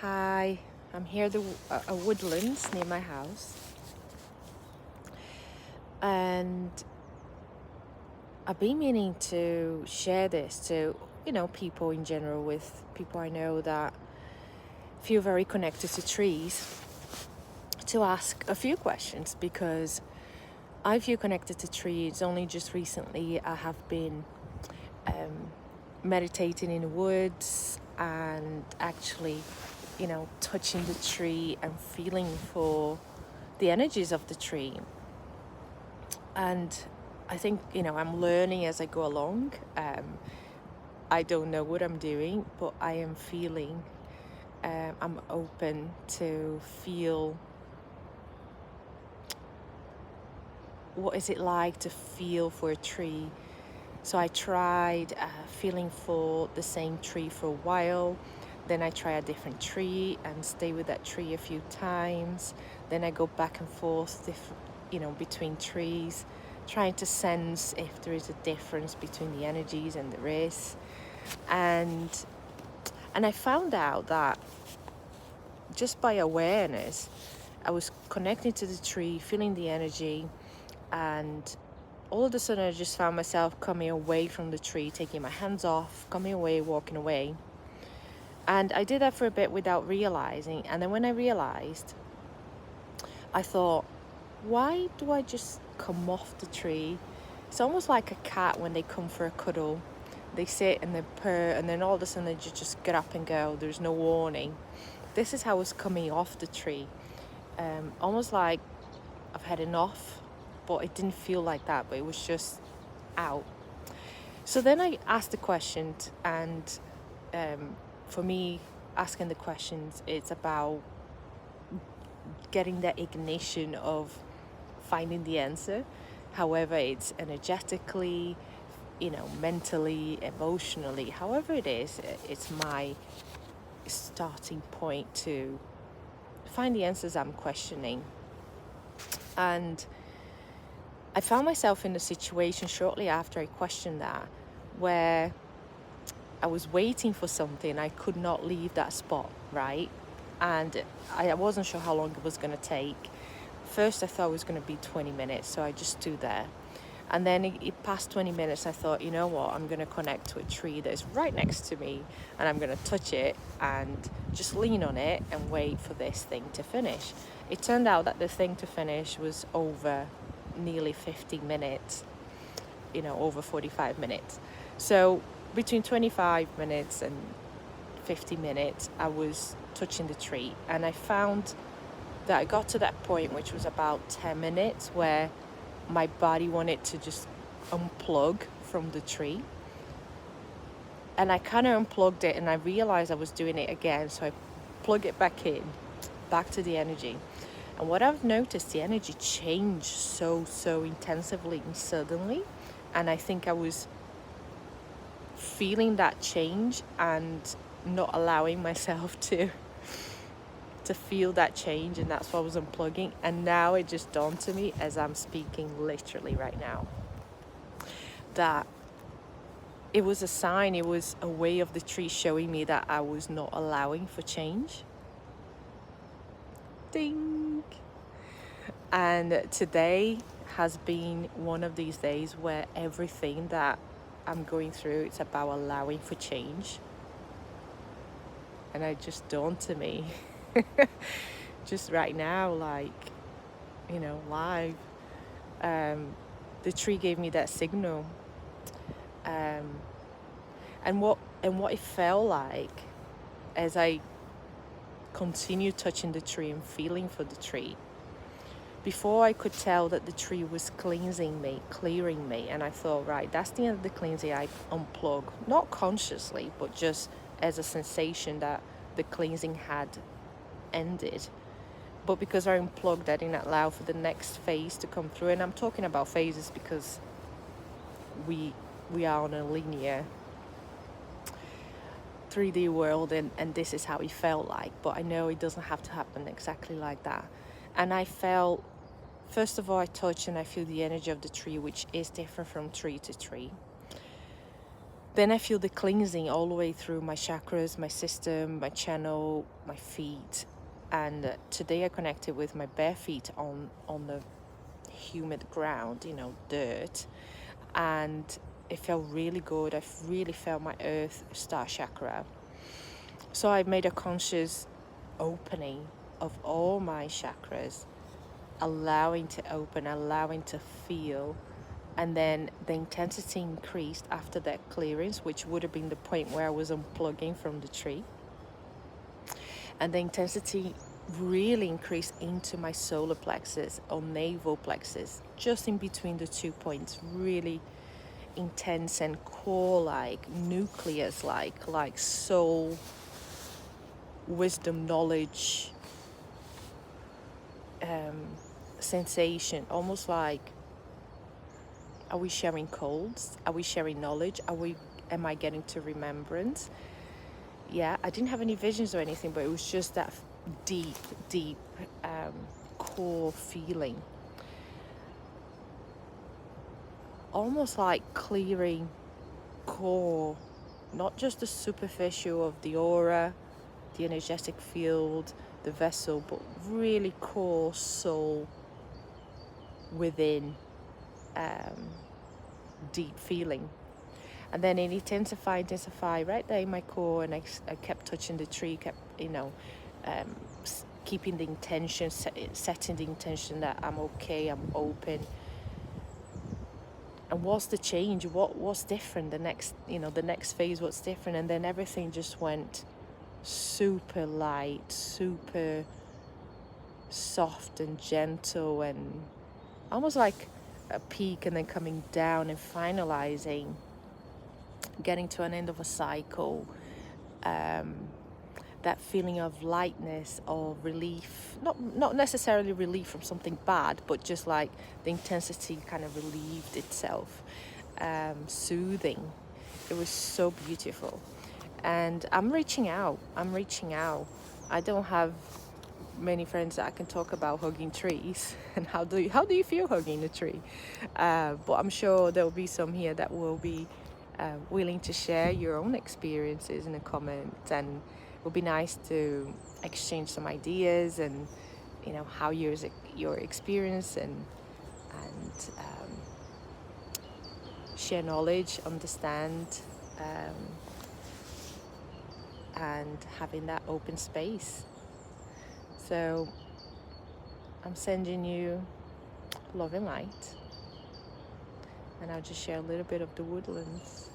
Hi, I'm here at a woodlands near my house, and I've been meaning to share this to people in general, with people I know that feel very connected to trees, to ask a few questions because I feel connected to trees. Only just recently I have been meditating in the woods and actually touching the tree and feeling for the energies of the tree. And I think I'm learning as I go along. I don't know what I'm doing, but I am feeling I'm open to feel what is it like to feel for a tree. So I tried feeling for the same tree for a while. Then I try a different tree and stay with that tree a few times. Then I go back and forth, between trees, trying to sense if there is a difference between the energies, and there is. And I found out that just by awareness, I was connecting to the tree, feeling the energy, and all of a sudden I just found myself coming away from the tree, taking my hands off, coming away, walking away. And I did that for a bit without realizing. And then when I realized, I thought, why do I just come off the tree? It's almost like a cat when they come for a cuddle. They sit and they purr, and then all of a sudden they just get up and go. There's no warning. This is how I was coming off the tree. Almost like I've had enough, but it didn't feel like that, but it was just out. So then I asked the questions, and for me, asking the questions, it's about getting that ignition of finding the answer. However, it's energetically, mentally, emotionally, however it is, it's my starting point to find the answers I'm questioning. And I found myself in a situation shortly after I questioned that, where I was waiting for something. I could not leave that spot, right? And I wasn't sure how long it was going to take. First, I thought it was going to be 20 minutes, so I just stood there. And then it passed 20 minutes. I thought, you know what, I'm going to connect to a tree that's right next to me, and I'm going to touch it and just lean on it and wait for this thing to finish. It turned out that the thing to finish was over nearly 50 minutes, over 45 minutes. So between 25 minutes and 50 minutes, I was touching the tree, and I found that I got to that point, which was about 10 minutes, where my body wanted to just unplug from the tree. And I kind of unplugged it, and I realized I was doing it again. So I plug it back in, back to the energy. And what I've noticed, the energy changed so intensively and suddenly. And I think I was feeling that change and not allowing myself to feel that change, and that's why I was unplugging. And now it just dawned to me as I'm speaking literally right now that it was a sign, it was a way of the tree showing me that I was not allowing for change. Ding! And today has been one of these days where everything that I'm going through, it's about allowing for change. And it just dawned to me just right now, like, live. The tree gave me that signal. And what it felt like as I continued touching the tree and feeling for the tree. Before, I could tell that the tree was cleansing me, clearing me, and I thought, right, that's the end of the cleansing. I unplug, not consciously, but just as a sensation that the cleansing had ended. But because I unplugged, I didn't allow for the next phase to come through. And I'm talking about phases because we are on a linear 3D world, and this is how it felt like. But I know it doesn't have to happen exactly like that. And I felt, first of all, I touch and I feel the energy of the tree, which is different from tree to tree. Then I feel the cleansing all the way through my chakras, my system, my channel, my feet. And today I connected with my bare feet on the humid ground, dirt. And it felt really good. I really felt my earth star chakra. So I made a conscious opening of all my chakras, allowing to open, allowing to feel. And then the intensity increased after that clearance, which would have been the point where I was unplugging from the tree. And the intensity really increased into my solar plexus or navel plexus, just in between the 2 points, really intense and core-like, nucleus-like soul, wisdom, knowledge, sensation, almost like, are we sharing codes? Are we sharing knowledge? Am I getting to remembrance? Yeah, I didn't have any visions or anything, but it was just that deep core feeling. Almost like clearing core, not just the superficial of the aura, the energetic field, the vessel, but really core soul within, deep feeling. And then it intensify right there in my core, and I kept touching the tree, kept keeping the intention, setting the intention that I'm okay, I'm open. And what's the change? What's different? The next phase, what's different? And then everything just went super light, super soft and gentle, and almost like a peak and then coming down and finalizing, getting to an end of a cycle. That feeling of lightness or relief, not necessarily relief from something bad, but just like the intensity kind of relieved itself, soothing. It was so beautiful. And I'm reaching out. I don't have many friends that I can talk about hugging trees and how do you feel hugging a tree, but I'm sure there will be some here that will be willing to share your own experiences in the comments, and it would be nice to exchange some ideas and how your experience and share knowledge, understand, and having that open space. So I'm sending you love and light, and I'll just share a little bit of the woodlands.